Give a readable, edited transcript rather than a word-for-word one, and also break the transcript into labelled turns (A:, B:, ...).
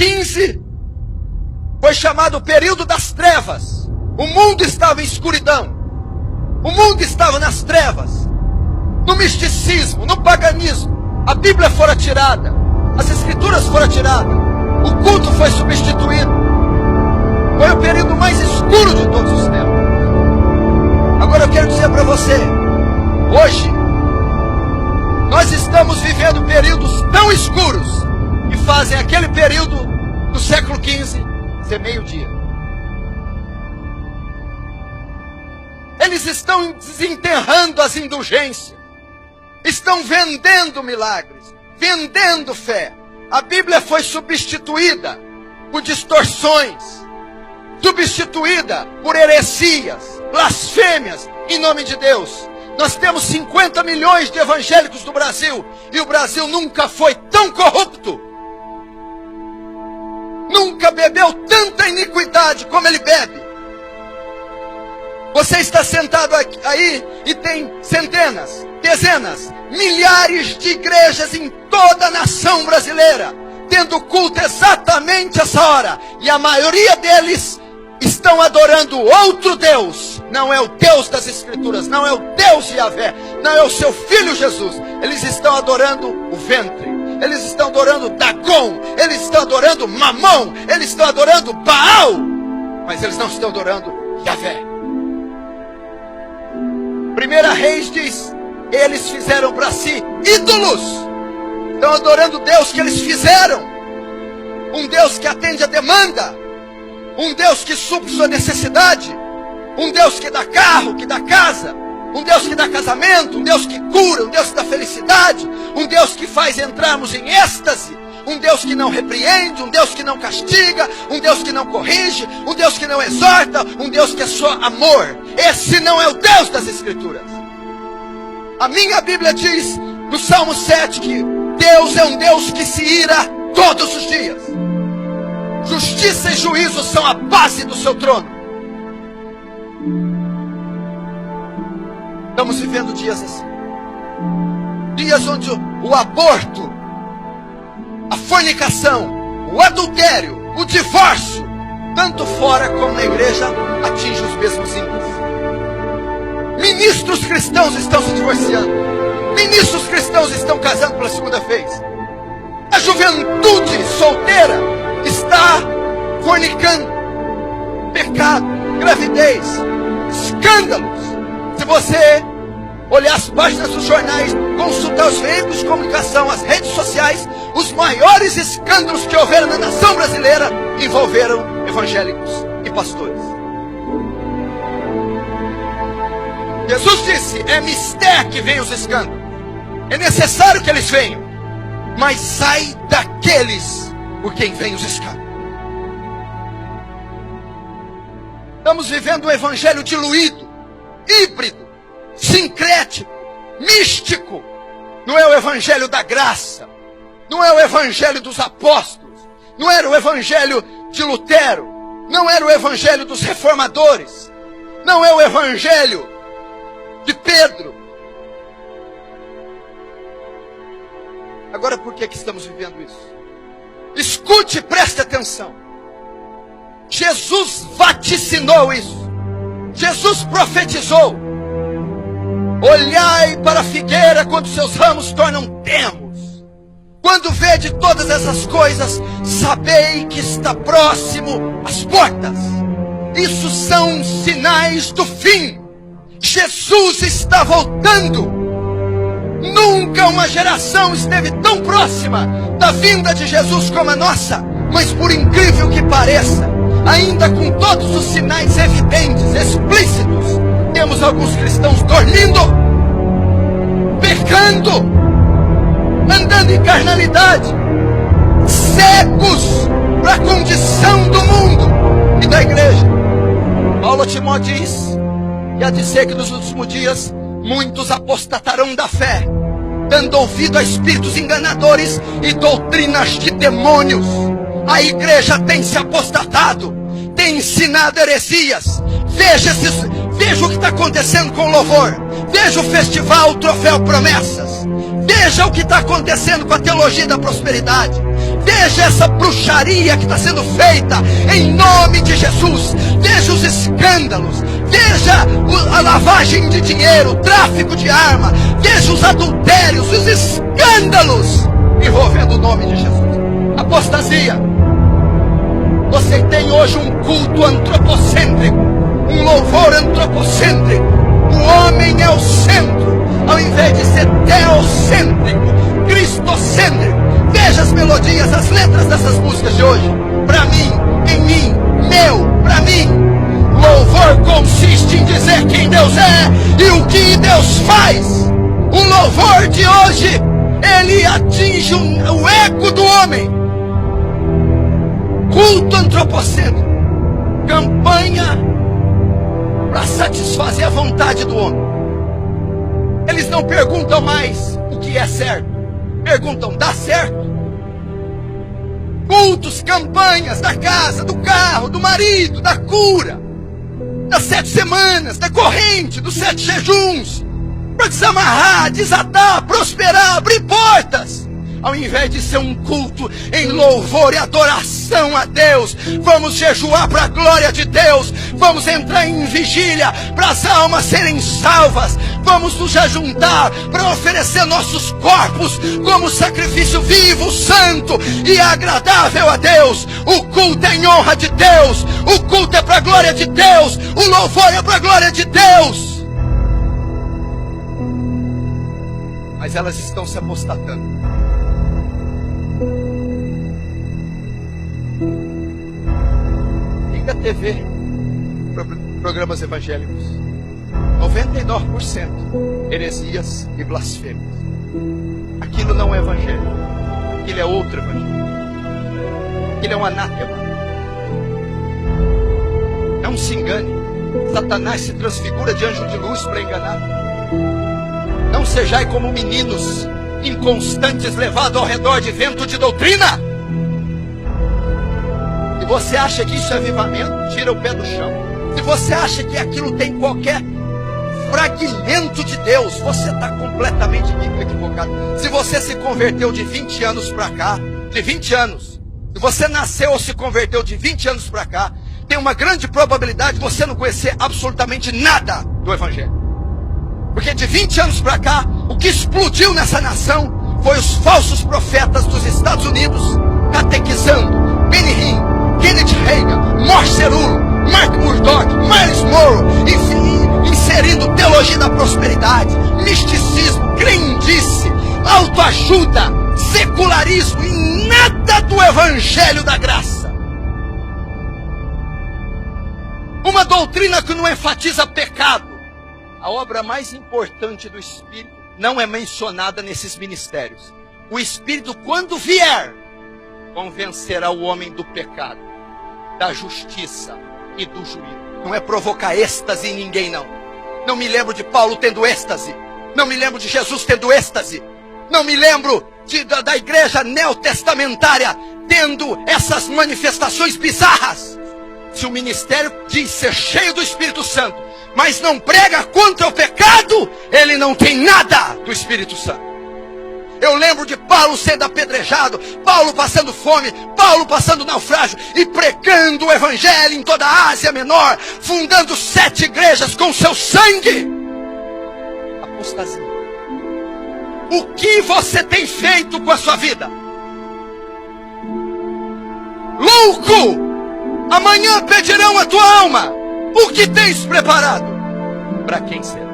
A: XV foi chamado o período das trevas. O mundo estava em escuridão. O mundo estava nas trevas, no misticismo, no paganismo. A Bíblia fora tirada, as Escrituras foram tiradas, o culto foi substituído. Foi o período mais escuro de todos os tempos. Agora eu quero dizer para você, hoje, nós estamos vivendo períodos tão escuros que fazem aquele período do século XV ser meio-dia. Eles estão desenterrando as indulgências, estão vendendo milagres, vendendo fé. A Bíblia foi substituída por distorções, substituída por heresias, blasfêmias em nome de Deus. Nós temos 50 milhões de evangélicos no Brasil, e o Brasil nunca foi tão corrupto, nunca bebeu tanta iniquidade como ele bebe. Você está sentado aí e tem centenas, dezenas, milhares de igrejas em toda a nação brasileira, tendo culto exatamente essa hora, e a maioria deles estão adorando outro Deus. Não é o Deus das Escrituras, não é o Deus de Yahvé, não é o seu Filho Jesus. Eles estão adorando o ventre, eles estão adorando Dagon, eles estão adorando Mamon, eles estão adorando Baal, mas eles não estão adorando Yahvé. 1 Reis diz, eles fizeram para si ídolos, estão adorando o Deus que eles fizeram, um Deus que atende a demanda, um Deus que supre sua necessidade, um Deus que dá carro, que dá casa, um Deus que dá casamento, um Deus que cura, um Deus que dá felicidade, um Deus que faz entrarmos em êxtase, um Deus que não repreende, um Deus que não castiga, um Deus que não corrige, um Deus que não exorta, um Deus que é só amor. Esse não é o Deus das Escrituras. A minha Bíblia diz no Salmo 7 que Deus é um Deus que se ira todos os dias. Justiça e juízo são a base do seu trono. Estamos vivendo dias assim, dias onde o aborto, a fornicação, o adultério, o divórcio, tanto fora como na igreja, atinge os mesmos índices. Ministros cristãos estão se divorciando, ministros cristãos estão casando pela segunda vez, a juventude solteira está fornicando, pecado, gravidez, escândalos. Se você olhar as páginas dos jornais, consultar os veículos de comunicação, as redes sociais, os maiores escândalos que houveram na nação brasileira envolveram evangélicos e pastores. Jesus disse, é mister que vem os escândalos, é necessário que eles venham, mas sai daqueles por quem vem os escândalos. Estamos vivendo um evangelho diluído, híbrido, sincrético, místico. Não é o evangelho da graça, não é o evangelho dos apóstolos, não era o evangelho de Lutero, não era o evangelho dos reformadores, não é o evangelho de Pedro. Agora por que estamos vivendo isso? Escute e preste atenção. Jesus vaticinou isso. Jesus profetizou. Olhai para a figueira quando seus ramos tornam termos. Quando vede todas essas coisas, sabei que está próximo às portas. Isso são sinais do fim. Jesus está voltando. Nunca uma geração esteve tão próxima da vinda de Jesus como a nossa. Mas por incrível que pareça, ainda com todos os sinais evidentes, explícitos, temos alguns cristãos dormindo, pecando, andando em carnalidade, cegos para a condição do mundo e da igreja. Paulo a Timóteo diz que há de ser que nos últimos dias muitos apostatarão da fé, dando ouvido a espíritos enganadores e doutrinas de demônios. A igreja tem se apostatado, tem ensinado heresias. Veja o que está acontecendo com o louvor. Veja o festival, o Troféu Promessas. Veja o que está acontecendo com a teologia da prosperidade. Veja essa bruxaria que está sendo feita em nome de Jesus. Veja os escândalos. Veja a lavagem de dinheiro, o tráfico de arma. Veja os adultérios, os escândalos envolvendo o nome de Jesus. Apostasia. Você tem hoje um culto antropocêntrico, um louvor antropocêntrico. O homem é o centro, ao invés de ser teocêntrico, cristocêntrico. Veja as melodias, as letras dessas músicas de hoje. Para mim, em mim, meu, para mim. Louvor consiste em dizer quem Deus é e o que Deus faz. O louvor de hoje, ele atinge o ego do homem. Culto antropocêntrico, campanha para satisfazer a vontade do homem. Eles não perguntam mais o que é certo, perguntam: dá certo? Cultos, campanhas da casa, do carro, do marido, da cura, das 7 semanas, da corrente, dos 7 jejuns, para desamarrar, desatar, prosperar, abrir portas. Ao invés de ser um culto em louvor e adoração a Deus, vamos jejuar para a glória de Deus, vamos entrar em vigília para as almas serem salvas, vamos nos ajuntar para oferecer nossos corpos como sacrifício vivo, santo e agradável a Deus. O culto é em honra de Deus, o culto é para a glória de Deus, o louvor é para a glória de Deus. Mas elas estão se apostatando. Liga a TV, programas evangélicos, 99% heresias e blasfêmias. Aquilo não é evangelho, aquilo é outro evangelho, aquilo é um anátema. Não se engane, Satanás se transfigura de anjo de luz para enganar. Não sejais como meninos inconstantes, levados ao redor de vento de doutrina. Se você acha que isso é avivamento, tira o pé do chão. Se você acha que aquilo tem qualquer fragmento de Deus, você está completamente equivocado. Se você se converteu de 20 anos para cá, de 20 anos, se você nasceu ou se converteu de 20 anos para cá, tem uma grande probabilidade de você não conhecer absolutamente nada do Evangelho. Porque de 20 anos para cá, o que explodiu nessa nação foi os falsos profetas dos Estados Unidos catequizando Benny Hinn, Kenneth Hagin, Morse Cerullo, Mark Murdock, Miles Monroe, inserindo teologia da prosperidade, misticismo, crendice, autoajuda, secularismo e nada do evangelho da graça. Uma doutrina que não enfatiza pecado. A obra mais importante do Espírito não é mencionada nesses ministérios. O Espírito, quando vier, convencerá o homem do pecado, da justiça e do juízo. Não é provocar êxtase em ninguém, não. Não me lembro de Paulo tendo êxtase. Não me lembro de Jesus tendo êxtase. Não me lembro da igreja neotestamentária tendo essas manifestações bizarras. Se o ministério diz ser cheio do Espírito Santo, mas não prega contra o pecado, ele não tem nada do Espírito Santo. Eu lembro de Paulo sendo apedrejado, Paulo passando fome, Paulo passando naufrágio e pregando o evangelho em toda a Ásia Menor, fundando 7 igrejas com seu sangue. Apostasia. O que você tem feito com a sua vida? Louco! Amanhã pedirão a tua alma. O que tens preparado? Para quem será?